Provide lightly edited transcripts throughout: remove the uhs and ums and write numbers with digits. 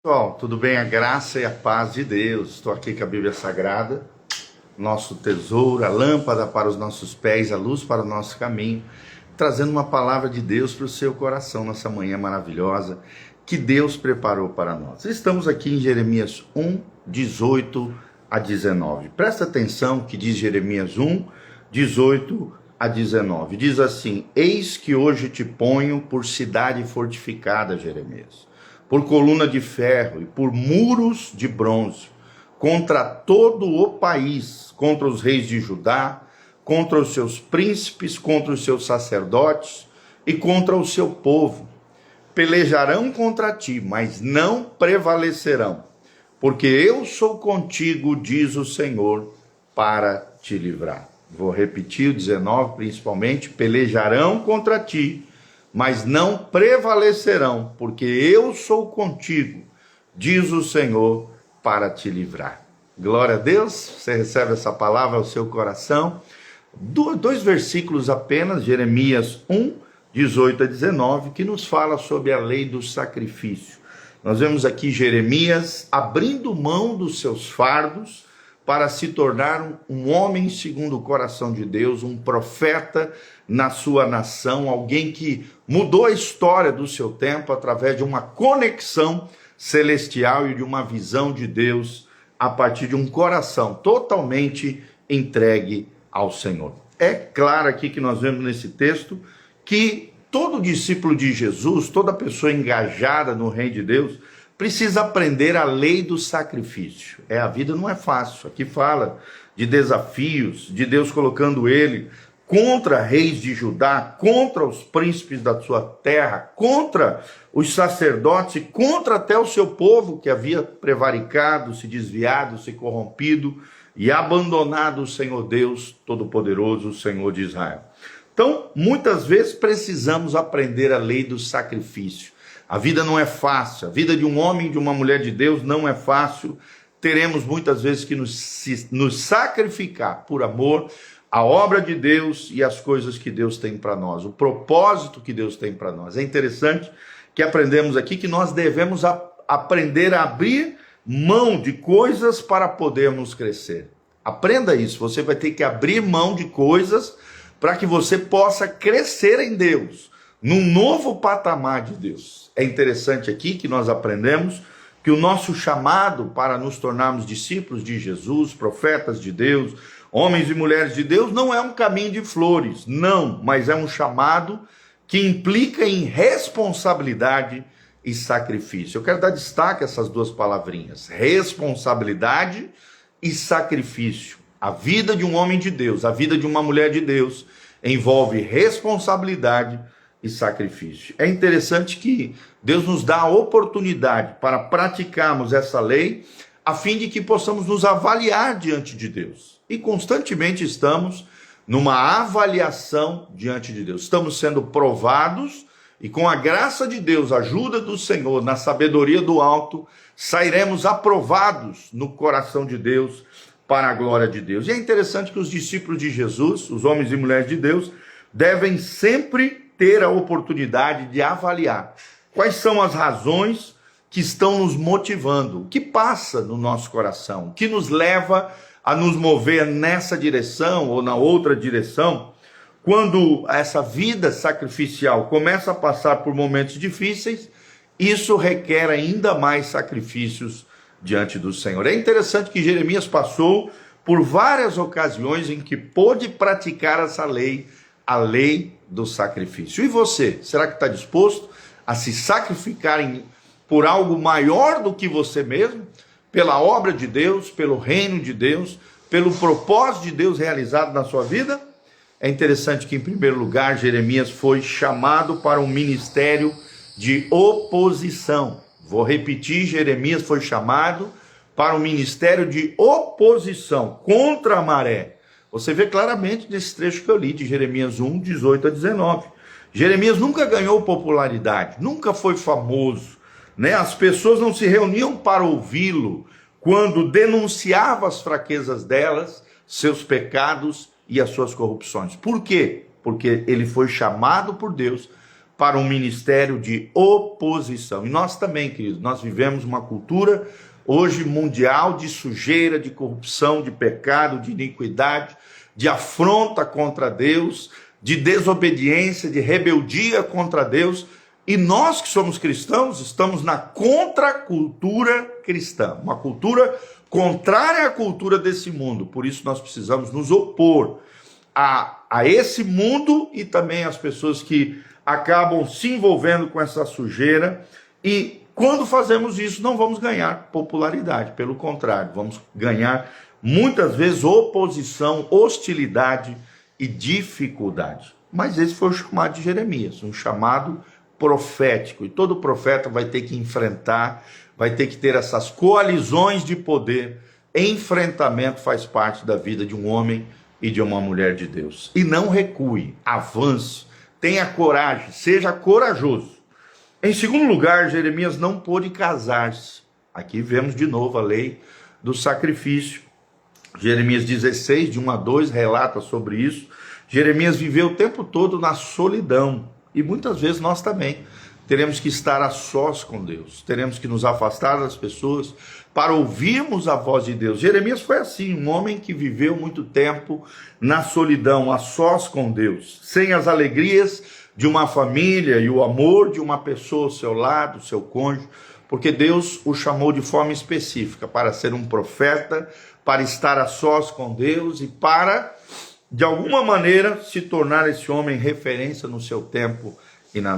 Pessoal, tudo bem? A graça e a paz de Deus. Estou aqui com a Bíblia Sagrada, nosso tesouro, a lâmpada para os nossos pés, a luz para o nosso caminho, trazendo uma palavra de Deus para o seu coração nessa manhã maravilhosa que Deus preparou para nós. Estamos aqui em Jeremias 1, 18 a 19. Presta atenção que diz Jeremias 1, 18 a 19. Diz assim: Eis que hoje te ponho por cidade fortificada, Jeremias, por coluna de ferro e por muros de bronze, contra todo o país, contra os reis de Judá, contra os seus príncipes, contra os seus sacerdotes e contra o seu povo. Pelejarão contra ti, mas não prevalecerão, porque eu sou contigo, diz o Senhor, para te livrar. Vou repetir o 19 principalmente: pelejarão contra ti, mas não prevalecerão, porque eu sou contigo, diz o Senhor, para te livrar. Glória a Deus. Você recebe essa palavra ao seu coração. Dois versículos apenas, Jeremias 1, 18 a 19, que nos fala sobre a lei do sacrifício. Nós vemos aqui Jeremias abrindo mão dos seus fardos para se tornar um homem segundo o coração de Deus, um profeta na sua nação, alguém que mudou a história do seu tempo através de uma conexão celestial e de uma visão de Deus a partir de um coração totalmente entregue ao Senhor. É claro aqui que nós vemos nesse texto que todo discípulo de Jesus, toda pessoa engajada no reino de Deus, precisa aprender a lei do sacrifício. A vida não é fácil. Aqui fala de desafios, de Deus colocando ele contra reis de Judá, contra os príncipes da sua terra, contra os sacerdotes e contra até o seu povo que havia prevaricado, se desviado, se corrompido e abandonado o Senhor Deus Todo-Poderoso, o Senhor de Israel. Então, muitas vezes precisamos aprender a lei do sacrifício. A vida não é fácil, a vida de um homem e de uma mulher de Deus não é fácil. Teremos muitas vezes que nos sacrificar por amor à obra de Deus e às coisas que Deus tem para nós, o propósito que Deus tem para nós. É interessante que aprendemos aqui que nós devemos aprender a abrir mão de coisas para podermos crescer. Aprenda isso, você vai ter que abrir mão de coisas para que você possa crescer em Deus, num novo patamar de Deus. É interessante aqui que nós aprendemos que o nosso chamado para nos tornarmos discípulos de Jesus, profetas de Deus, homens e mulheres de Deus, não é um caminho de flores, não, mas é um chamado que implica em responsabilidade e sacrifício. Eu quero dar destaque a essas duas palavrinhas: responsabilidade e sacrifício. A vida de um homem de Deus, a vida de uma mulher de Deus, envolve responsabilidade e sacrifício. É interessante que Deus nos dá a oportunidade para praticarmos essa lei, a fim de que possamos nos avaliar diante de Deus. E constantemente estamos numa avaliação diante de Deus. Estamos sendo provados e, com a graça de Deus, a ajuda do Senhor, na sabedoria do alto, sairemos aprovados no coração de Deus para a glória de Deus. E é interessante que os discípulos de Jesus, os homens e mulheres de Deus, devem sempre ter a oportunidade de avaliar quais são as razões que estão nos motivando, o que passa no nosso coração, o que nos leva a nos mover nessa direção ou na outra direção. Quando essa vida sacrificial começa a passar por momentos difíceis, isso requer ainda mais sacrifícios diante do Senhor. É interessante que Jeremias passou por várias ocasiões em que pôde praticar essa lei, a lei do sacrifício. E você, será que está disposto a se sacrificar por algo maior do que você mesmo? Pela obra de Deus, pelo reino de Deus, pelo propósito de Deus realizado na sua vida? É interessante que, em primeiro lugar, Jeremias foi chamado para um ministério de oposição. Vou repetir, Jeremias foi chamado para um ministério de oposição contra a maré. Você vê claramente nesse trecho que eu li, de Jeremias 1, 18 a 19. Jeremias nunca ganhou popularidade, nunca foi famoso, né? As pessoas não se reuniam para ouvi-lo quando denunciava as fraquezas delas, seus pecados e as suas corrupções. Por quê? Porque ele foi chamado por Deus para um ministério de oposição. E nós também, queridos, nós vivemos uma cultura hoje mundial de sujeira, de corrupção, de pecado, de iniquidade, de afronta contra Deus, de desobediência, de rebeldia contra Deus. E nós que somos cristãos estamos na contracultura cristã, uma cultura contrária à cultura desse mundo. Por isso nós precisamos nos opor a esse mundo e também às pessoas que acabam se envolvendo com essa sujeira. E quando fazemos isso, não vamos ganhar popularidade, pelo contrário, vamos ganhar muitas vezes oposição, hostilidade e dificuldade. Mas esse foi o chamado de Jeremias, um chamado profético, e todo profeta vai ter que enfrentar, vai ter que ter essas coalizões de poder. Enfrentamento faz parte da vida de um homem e de uma mulher de Deus. E não recue, avance, tenha coragem, seja corajoso. Em segundo lugar, Jeremias não pôde casar-se. Aqui vemos de novo a lei do sacrifício. Jeremias 16, de 1 a 2, relata sobre isso. Jeremias viveu o tempo todo na solidão. E muitas vezes nós também teremos que estar a sós com Deus. Teremos que nos afastar das pessoas para ouvirmos a voz de Deus. Jeremias foi assim, um homem que viveu muito tempo na solidão, a sós com Deus, sem as alegrias de uma família e o amor de uma pessoa ao seu lado, seu cônjuge, porque Deus o chamou de forma específica para ser um profeta, para estar a sós com Deus e para, de alguma maneira, se tornar esse homem referência no seu tempo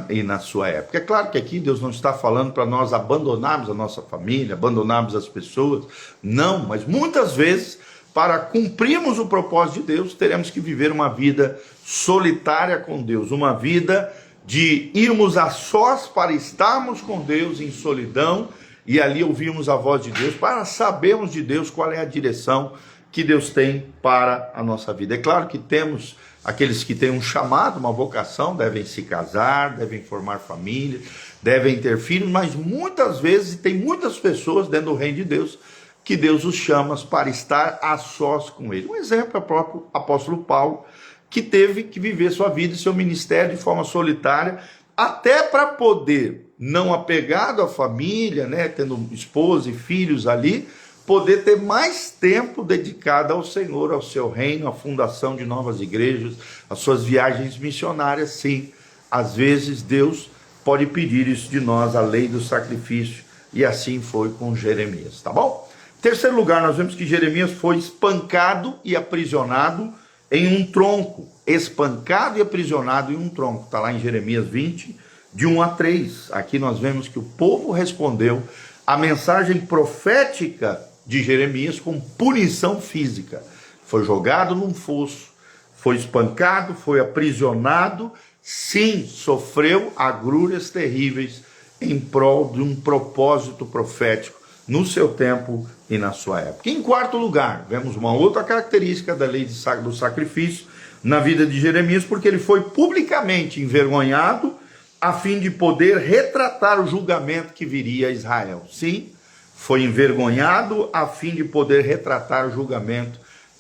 e na sua época. É claro que aqui Deus não está falando para nós abandonarmos a nossa família, abandonarmos as pessoas, não, mas muitas vezes, para cumprirmos o propósito de Deus, teremos que viver uma vida solitária com Deus, uma vida de irmos a sós para estarmos com Deus em solidão e ali ouvirmos a voz de Deus, para sabermos de Deus qual é a direção que Deus tem para a nossa vida. É claro que temos aqueles que têm um chamado, uma vocação, devem se casar, devem formar família, devem ter filhos, mas muitas vezes tem muitas pessoas dentro do reino de Deus que Deus os chama para estar a sós com Ele. Um exemplo é o próprio apóstolo Paulo, que teve que viver sua vida e seu ministério de forma solitária, até para poder, não apegado à família, né, tendo esposa e filhos ali, poder ter mais tempo dedicado ao Senhor, ao seu reino, à fundação de novas igrejas, às suas viagens missionárias. Sim, às vezes Deus pode pedir isso de nós, a lei do sacrifício, e assim foi com Jeremias, tá bom? Em terceiro lugar, nós vemos que Jeremias foi espancado e aprisionado em um tronco, espancado e aprisionado em um tronco, está lá em Jeremias 20, de 1 a 3, aqui nós vemos que o povo respondeu à mensagem profética de Jeremias com punição física, foi jogado num fosso, foi espancado, foi aprisionado, sim, sofreu agrúrias terríveis em prol de um propósito profético no seu tempo e na sua época. Em quarto lugar, vemos uma outra característica da lei do sacrifício na vida de Jeremias, porque ele foi publicamente envergonhado a fim de poder retratar o julgamento que viria a Israel. Sim, foi envergonhado a fim de poder retratar o julgamento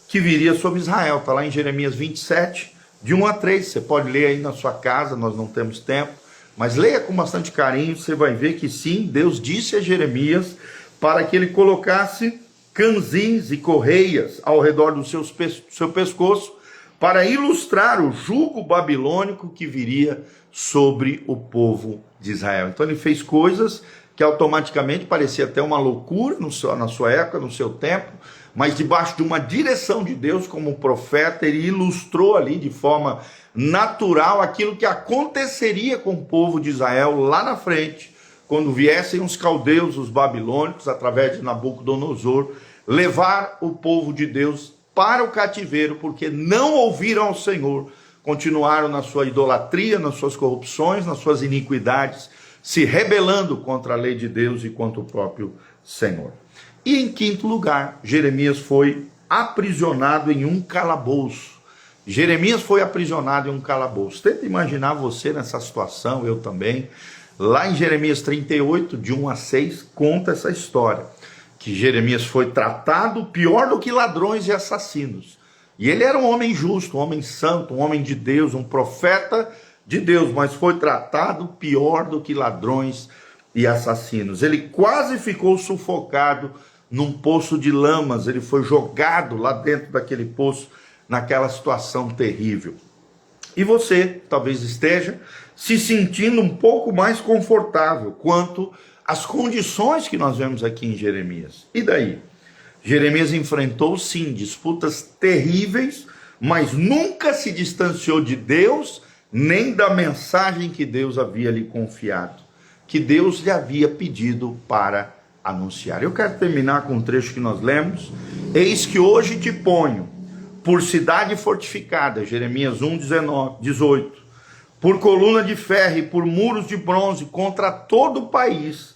que viria sobre Israel. Está lá em Jeremias 27, de 1 a 3. Você pode ler aí na sua casa, nós não temos tempo, mas leia com bastante carinho, você vai ver que sim, Deus disse a Jeremias para que ele colocasse canzins e correias ao redor do seu pescoço, para ilustrar o jugo babilônico que viria sobre o povo de Israel. Então ele fez coisas que automaticamente parecia até uma loucura na sua época, no seu tempo, mas debaixo de uma direção de Deus como profeta, ele ilustrou ali de forma natural aquilo que aconteceria com o povo de Israel lá na frente, quando viessem os caldeus, os babilônicos, através de Nabucodonosor, levar o povo de Deus para o cativeiro, porque não ouviram ao Senhor, continuaram na sua idolatria, nas suas corrupções, nas suas iniquidades, se rebelando contra a lei de Deus e contra o próprio Senhor. E em quinto lugar, Jeremias foi aprisionado em um calabouço. Jeremias foi aprisionado em um calabouço. Tenta imaginar você nessa situação, eu também. Lá em Jeremias 38, de 1 a 6, conta essa história, que Jeremias foi tratado pior do que ladrões e assassinos. E ele era um homem justo, um homem santo, um homem de Deus, um profeta de Deus, mas foi tratado pior do que ladrões e assassinos. Ele quase ficou sufocado num poço de lamas, ele foi jogado lá dentro daquele poço, naquela situação terrível. E você talvez esteja se sentindo um pouco mais confortável quanto às condições que nós vemos aqui em Jeremias. E daí? Jeremias enfrentou sim disputas terríveis, mas nunca se distanciou de Deus, nem da mensagem que Deus havia lhe confiado, que Deus lhe havia pedido para anunciar. Eu quero terminar com um trecho que nós lemos. Eis que hoje te ponho por cidade fortificada, Jeremias 1:18, por coluna de ferro e por muros de bronze contra todo o país,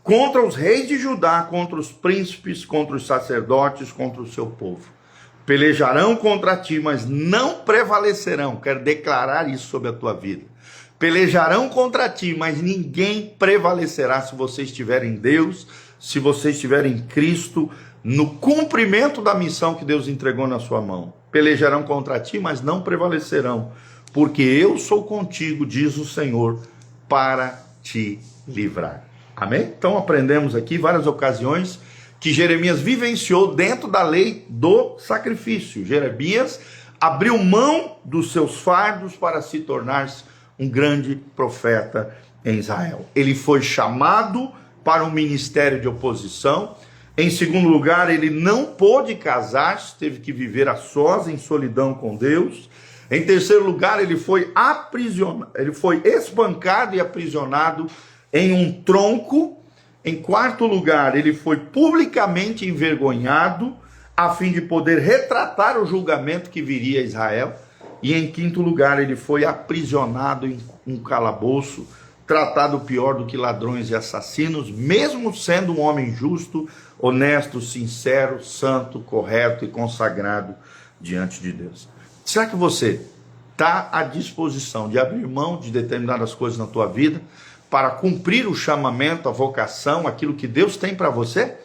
contra os reis de Judá, contra os príncipes, contra os sacerdotes, contra o seu povo. Pelejarão contra ti, mas não prevalecerão. Quero declarar isso sobre a tua vida. Pelejarão contra ti, mas ninguém prevalecerá se você estiver em Deus, se você estiver em Cristo, no cumprimento da missão que Deus entregou na sua mão. Pelejarão contra ti, mas não prevalecerão, porque eu sou contigo, diz o Senhor, para te livrar. Amém? Então aprendemos aqui várias ocasiões que Jeremias vivenciou dentro da lei do sacrifício. Jeremias abriu mão dos seus fardos para se tornar-se um grande profeta em Israel. Ele foi chamado para um ministério de oposição. Em segundo lugar, ele não pôde casar-se, teve que viver a sós, em solidão com Deus. Em terceiro lugar, ele foi espancado e aprisionado em um tronco. Em quarto lugar, ele foi publicamente envergonhado, a fim de poder retratar o julgamento que viria a Israel. E em quinto lugar, ele foi aprisionado em um calabouço, tratado pior do que ladrões e assassinos, mesmo sendo um homem justo, honesto, sincero, santo, correto e consagrado diante de Deus. Será que você está à disposição de abrir mão de determinadas coisas na tua vida para cumprir o chamamento, a vocação, aquilo que Deus tem para você?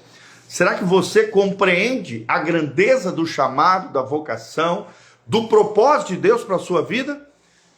Será que você compreende a grandeza do chamado, da vocação, do propósito de Deus para a sua vida?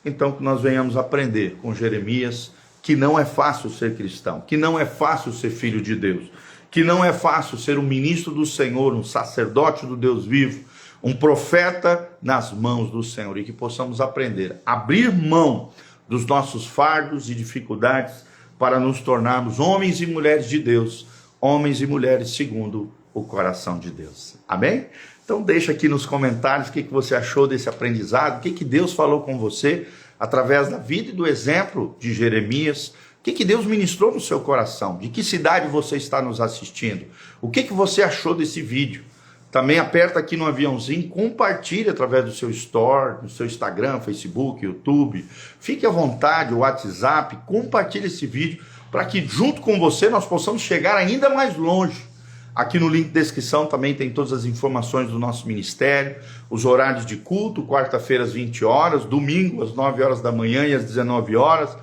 Então que nós venhamos aprender com Jeremias que não é fácil ser cristão, que não é fácil ser filho de Deus, que não é fácil ser um ministro do Senhor, um sacerdote do Deus vivo, um profeta nas mãos do Senhor, e que possamos aprender a abrir mão dos nossos fardos e dificuldades para nos tornarmos homens e mulheres de Deus, homens e mulheres segundo o coração de Deus. Amém? Então deixa aqui nos comentários o que você achou desse aprendizado, o que Deus falou com você através da vida e do exemplo de Jeremias. O que Deus ministrou no seu coração? De que cidade você está nos assistindo? O que você achou desse vídeo? Também aperta aqui no aviãozinho, compartilhe através do seu store, do seu Instagram, Facebook, YouTube. Fique à vontade, o WhatsApp, compartilhe esse vídeo para que junto com você nós possamos chegar ainda mais longe. Aqui no link de descrição também tem todas as informações do nosso ministério, os horários de culto, quarta-feira às 20 horas, domingo às 9 horas da manhã e às 19 horas,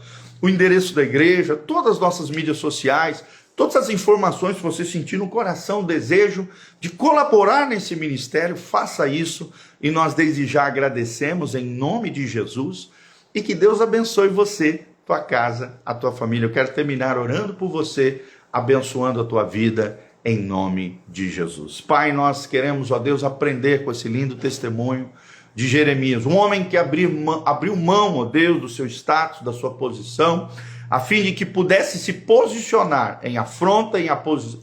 o endereço da igreja, todas as nossas mídias sociais, todas as informações. Se você sentir no coração o desejo de colaborar nesse ministério, faça isso, e nós desde já agradecemos em nome de Jesus, e que Deus abençoe você, tua casa, a tua família. Eu quero terminar orando por você, abençoando a tua vida, em nome de Jesus. Pai, nós queremos, ó Deus, aprender com esse lindo testemunho de Jeremias, um homem que abriu mão, ó Deus, do seu status, da sua posição, a fim de que pudesse se posicionar em afronta, em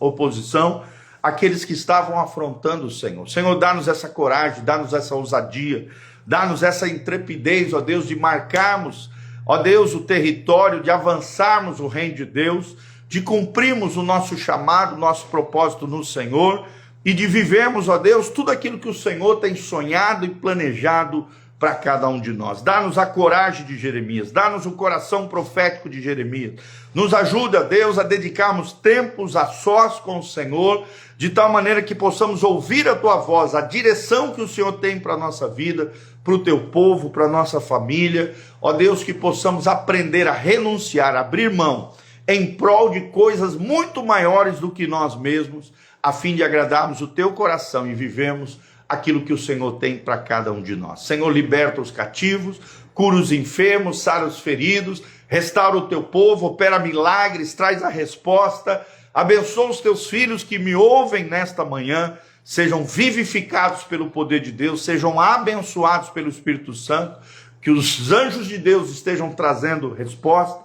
oposição àqueles que estavam afrontando o Senhor. Senhor, dá-nos essa coragem, dá-nos essa ousadia, dá-nos essa intrepidez, ó Deus, de marcarmos, ó Deus, o território, de avançarmos o reino de Deus, de cumprirmos o nosso chamado, o nosso propósito no Senhor, e de vivermos, ó Deus, tudo aquilo que o Senhor tem sonhado e planejado para cada um de nós. Dá-nos a coragem de Jeremias, dá-nos o coração profético de Jeremias. Nos ajuda, Deus, a dedicarmos tempos a sós com o Senhor, de tal maneira que possamos ouvir a Tua voz, a direção que o Senhor tem para a nossa vida, para o Teu povo, para a nossa família. Ó Deus, que possamos aprender a renunciar, a abrir mão, em prol de coisas muito maiores do que nós mesmos, a fim de agradarmos o Teu coração e vivemos aquilo que o Senhor tem para cada um de nós. Senhor, liberta os cativos, cura os enfermos, sara os feridos, restaura o teu povo, opera milagres, traz a resposta, abençoa os teus filhos que me ouvem nesta manhã, sejam vivificados pelo poder de Deus, sejam abençoados pelo Espírito Santo, que os anjos de Deus estejam trazendo resposta,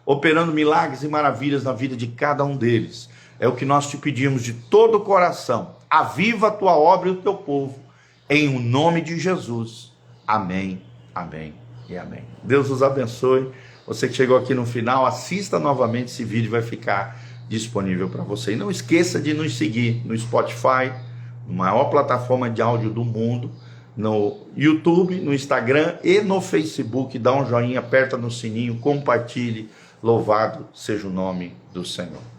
operando milagres e maravilhas na vida de cada um deles. É o que nós te pedimos de todo o coração. Aviva a tua obra e o teu povo, em o nome de Jesus. Amém, amém e amém. Deus os abençoe. Você que chegou aqui no final, assista novamente esse vídeo, vai ficar disponível para você. E não esqueça de nos seguir no Spotify, maior plataforma de áudio do mundo, no YouTube, no Instagram e no Facebook. Dá um joinha, aperta no sininho, compartilhe. Louvado seja o nome do Senhor.